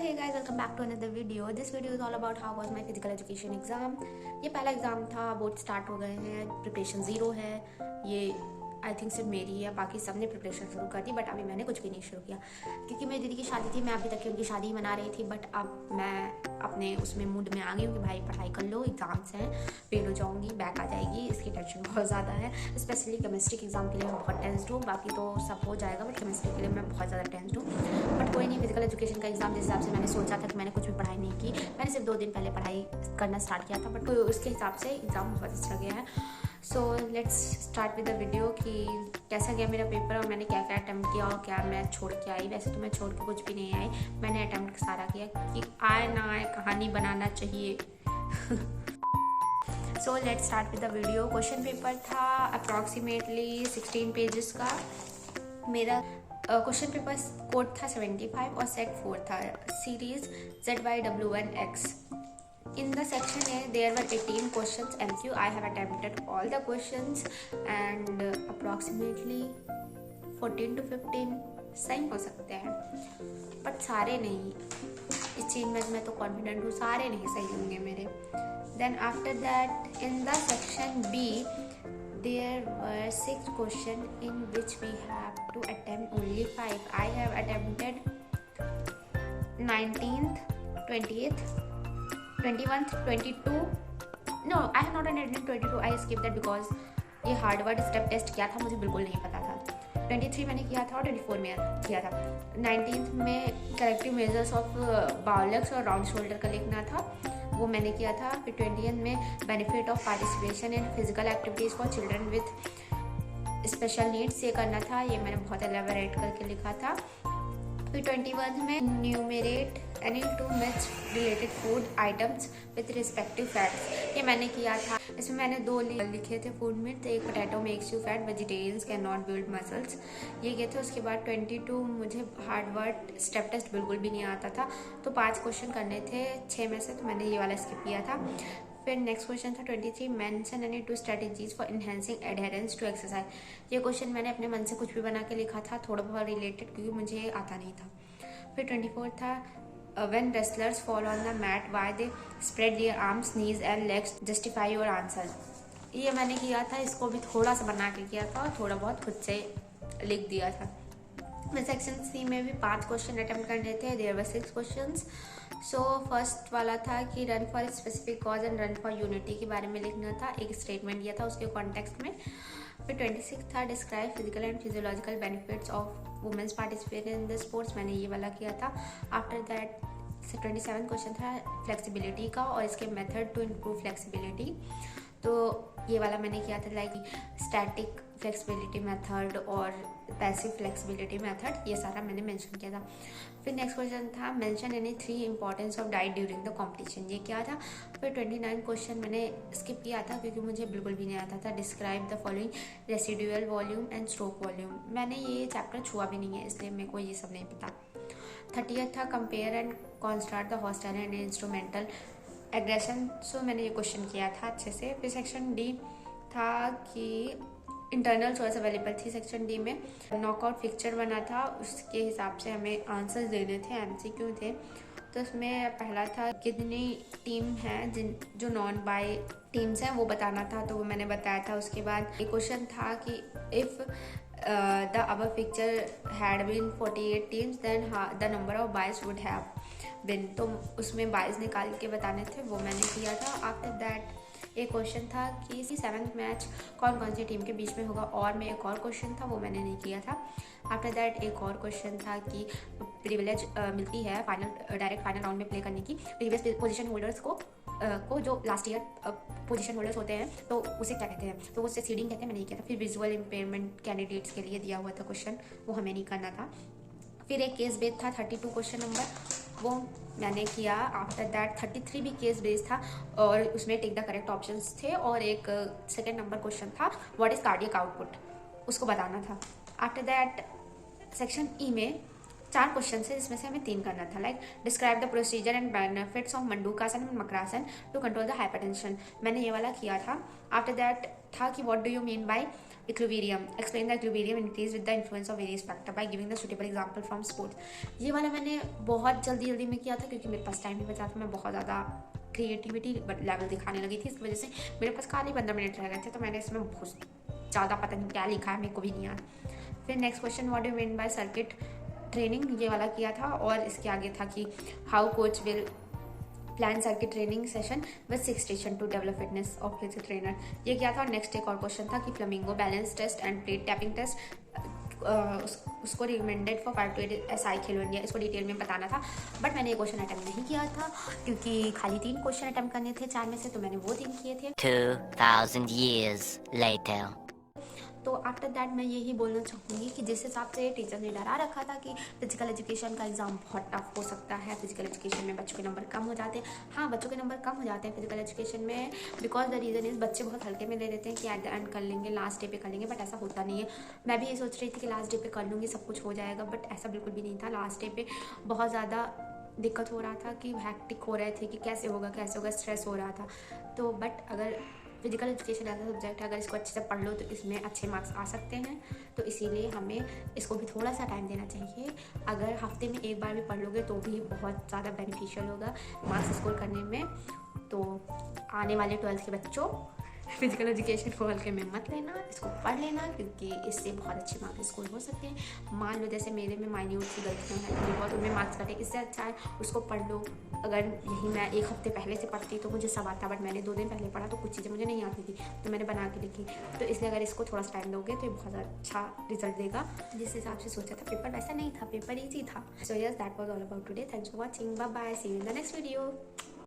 hey guys, welcome back to another video. This video is all about how was my physical education exam. ये पहला exam था, board start हो गए हैं, preparation zero है। ये आई थिंक सिर्फ मेरी है, बाकी सब ने प्रिपरेशन शुरू कर दी, बट अभी मैंने कुछ भी नहीं शुरू किया क्योंकि मेरी दीदी की शादी थी। मैं अभी तक उनकी शादी ही मना रही थी, बट अब मैं अपने उसमें मूड में आ गई हूँ कि भाई पढ़ाई कर लो, एग्ज़ाम्स हैं, फेल हो जाऊँगी, बैक आ जाएगी, इसकी टेंशन बहुत ज़्यादा है। स्पेशली केमिस्ट्री के एग्ज़ाम के लिए मैं बहुत टेंस्ड हूँ, बाकी तो सब हो जाएगा, बट केमिस्ट्री के लिए मैं बहुत ज़्यादा टेंस्ड हूँ। बट कोई नहीं, फिजिकल एजुकेशन का एग्ज़ाम जिस हिसाब से मैंने सोचा था कि मैंने कुछ भी पढ़ाई नहीं की, मैंने सिर्फ 2 दिन पहले पढ़ाई करना स्टार्ट किया था, बट उसके हिसाब से एग्ज़ाम बहुत अच्छा गया है। So let's start with the video कि कैसा गया मेरा पेपर और मैंने क्या क्या अटैम्प्ट किया और क्या मैं छोड़ के आई। वैसे तो मैं छोड़ के कुछ भी नहीं आई, मैंने अटैम्प्ट सारा किया कि आए ना आए कहानी बनाना चाहिए। So let's start with the video. Question paper था अप्रॉक्सीमेटली 16 पेजेस का। मेरा क्वेश्चन पेपर कोड था 75 और सेट 4 था, series ZYW1X. In the section A, there were 18 questions MCQ. I have attempted all the questions and approximately 14 to 15 सही हो सकते हैं, बट सारे नहीं। इस चीज़ में मैं तो कॉन्फिडेंट हूँ, सारे नहीं सही होंगे मेरे। Then after that, in the section B, there were 6 questions in which we have to attempt only 5. I have attempted 19th, 20th, 21th, 22. No, I have not attempted 22. I skipped that because ये Harvard step test किया था, मुझे बिल्कुल नहीं पता था। 23 मैंने किया था और 24 में किया था। 19th में करेक्टिव मेजर्स ऑफ बाउलेक्स और राउंड शोल्डर का लिखना था, वो मैंने किया था। फिर 20th में benefit of participation in physical activities for children with special needs, ये करना था, ये मैंने बहुत एलेबोरेट करके लिखा था। फिर 21 में enumerate any 2 myths related food items with respective facts, ये मैंने किया था। इसमें मैंने 2 लिखे थे फूड मिथ, एक potato makes you fat, vegetarians can not build muscles, ये किए थे। उसके बाद 22 मुझे हार्डवर्ड स्टेप टेस्ट बिल्कुल भी नहीं आता था, तो 5 क्वेश्चन करने थे 6 में से, तो मैंने ये वाला स्किप किया था। फिर नेक्स्ट क्वेश्चन था 23, mention any 2 strategies for enhancing adherence to exercise. ये क्वेश्चन मैंने अपने मन से कुछ भी बना के लिखा था, थोड़ा बहुत रिलेटेड, क्योंकि मुझे ये आता नहीं था। फिर 24 था when wrestlers fall on the mat why they spread their arms, knees and legs, justify your answer, ये मैंने किया था। इसको भी थोड़ा सा बना के किया था और थोड़ा बहुत खुद से लिख दिया था। मैं सेक्शन सी में भी 5 क्वेश्चन अटेम्प्ट करने थे, there were 6 questions. So first वाला था कि run for specific cause and run for unity के बारे में लिखना था, एक स्टेटमेंट दिया था उसके कॉन्टेक्स्ट में। फिर 26 था describe physical and physiological benefits of women's participate in the sports, मैंने ये वाला किया था। आफ्टर दैट 27 क्वेश्चन था फ्लेक्सिबिलिटी का और इसके मेथड टू इम्प्रूव फ्लेक्सिबिलिटी, तो ये वाला मैंने किया था, लाइक स्टैटिक फ्लेक्सिबिलिटी मेथड और पैसिव फ्लेक्सिबिलिटी मेथड, ये सारा मैंने मेंशन किया था। फिर नेक्स्ट क्वेश्चन था mention any 3 importance of diet during the competition, ये क्या था। फिर 29 क्वेश्चन मैंने स्किप किया था क्योंकि मुझे बिल्कुल भी नहीं आता था। Describe the following residual volume and stroke volume, मैंने ये चैप्टर छुआ भी नहीं है, इसलिए मेरे को ये सब नहीं पता। 30th था compare and construct the hostile and instrumental aggression, so मैंने ये क्वेश्चन किया था अच्छे से। फिर सेक्शन डी था कि इंटरनल चॉइस अवेलेबल थी सेक्शन डी में, नॉकआउट फिक्चर बना था, उसके हिसाब से हमें आंसर्स देने थे, MCQ थे। तो उसमें पहला था कितनी टीम हैं जो नॉन बाय टीम्स हैं, वो बताना था, तो वो मैंने बताया था। उसके बाद एक क्वेश्चन था कि if the above picture had been 48 teams then the number of boys would have been, तो उसमें बायज निकाल के बताने थे, वो मैंने किया था। आफ्टर दैट एक क्वेश्चन था कि 7th मैच कौन कौन सी टीम के बीच में होगा, और में एक और क्वेश्चन था, वो मैंने नहीं किया था। आफ्टर दैट एक और क्वेश्चन था कि प्रिविलेज मिलती है फाइनल डायरेक्ट फाइनल राउंड में प्ले करने की प्रीवियस पोजीशन होल्डर्स को जो लास्ट ईयर पोजीशन होल्डर्स होते हैं, तो उसे क्या कहते हैं, तो उससे सीडिंग कहते हैं, मैंने नहीं किया था। फिर विजुअल इम्पेयरमेंट कैंडिडेट्स के लिए दिया हुआ था क्वेश्चन, वो हमें नहीं करना था। फिर एक केस बेस्ड था 32 क्वेश्चन नंबर, वो मैंने किया। आफ्टर दैट 33 भी केस बेस्ड था और उसमें टेक द करेक्ट ऑप्शंस थे, और एक सेकेंड नंबर क्वेश्चन था व्हाट इज कार्डियक आउटपुट, उसको बताना था। आफ्टर दैट सेक्शन ई में 4 क्वेश्चन है जिसमें से हमें 3 करना था। Like describe the procedure and benefits of Mandukasana and Makarasana to control the hypertension, मैंने ये वाला किया था। आफ्टर दैट था कि what do you mean by equilibrium, explain the equilibrium increase with the influence of various factor by giving the suitable example from sports. ये वाला मैंने बहुत जल्दी में किया था क्योंकि मेरे पास टाइम भी बचा था, मैं बहुत ज़्यादा क्रिएटिविटी लेवल दिखाने लगी थी, इसकी वजह से मेरे पास खाली 15 मिनट रह गए थे, तो मैंने इसमें बहुत ज़्यादा पता नहीं क्या लिखा है, मेरे को भी नहीं याद। फिर next question what do you mean by circuit training, ये वाला किया था। और इसके आगे था कि how coach will plan circuit training session with 6 station to develop fitness of his trainer, ये किया था। और नेक्स्ट एक और क्वेश्चन था कि flamingo balance test and plate tapping test उसको recommended for 5 to 8 SI Khelo India, इसको डिटेल में बताना था। बट मैंने ये क्वेश्चन अटेम्प्ट नहीं किया था क्योंकि खाली 3 क्वेश्चन अटेम्प्ट करने थे 4 में से, तो मैंने वो 3 किए थे। 2000 years later. तो आफ्टर दैट मैं यही बोलना चाहूँगी कि जिस हिसाब से टीचर ने डरा रखा था कि फिजिकल एजुकेशन का एग्ज़ाम बहुत टफ हो सकता है, फिजिकल एजुकेशन में बच्चों के नंबर कम हो जाते हैं। हाँ, बच्चों के नंबर कम हो जाते हैं फिजिकल एजुकेशन में, बिकॉज द रीज़न इज़ बच्चे बहुत हल्के में ले लेते हैं कि एट द एंड कर लेंगे, लास्ट डे पे कर लेंगे, बट ऐसा होता नहीं है। मैं भी ये सोच रही थी कि लास्ट डे पे कर लूँगी, सब कुछ हो जाएगा, बट ऐसा बिल्कुल भी नहीं था। लास्ट डे पे बहुत ज़्यादा दिक्कत हो रहा था कि हैक्टिक हो रहे थे कि कैसे होगा, स्ट्रेस हो रहा था। तो बट अगर फिजिकल एजुकेशन ऐसा सब्जेक्ट है, अगर इसको अच्छे से पढ़ लो तो इसमें अच्छे मार्क्स आ सकते हैं, तो इसीलिए हमें इसको भी थोड़ा सा टाइम देना चाहिए। अगर हफ्ते में एक बार भी पढ़ लोगे तो भी बहुत ज़्यादा बेनिफिशियल होगा मार्क्स स्कोर करने में। तो आने वाले 12th के बच्चों फिजिकल एजुकेशन को हल्के में मत लेना, इसको पढ़ लेना क्योंकि इससे बहुत अच्छे मार्क्स स्कोर हो सकते हैं। मान लो जैसे मेरे में माइन्यूट सी गलतियाँ हैं, थोड़ी बहुत उनमें मार्क्स कटे, इससे अच्छा है उसको पढ़ लो। अगर यही मैं 1 हफ्ते पहले से पढ़ती तो मुझे सब आता, बट मैंने 2 दिन पहले पढ़ा तो कुछ चीज़ें मुझे नहीं आती थी, तो मैंने बना के लिखी। तो इसलिए अगर इसको थोड़ा सा टाइम दोगे तो ये बहुत अच्छा रिजल्ट देगा। जिस हिसाब से सोचा था पेपर वैसा नहीं था, पेपर ईजी था। So yes, that was all about today. Thanks for watching, bye bye, see you in the next video.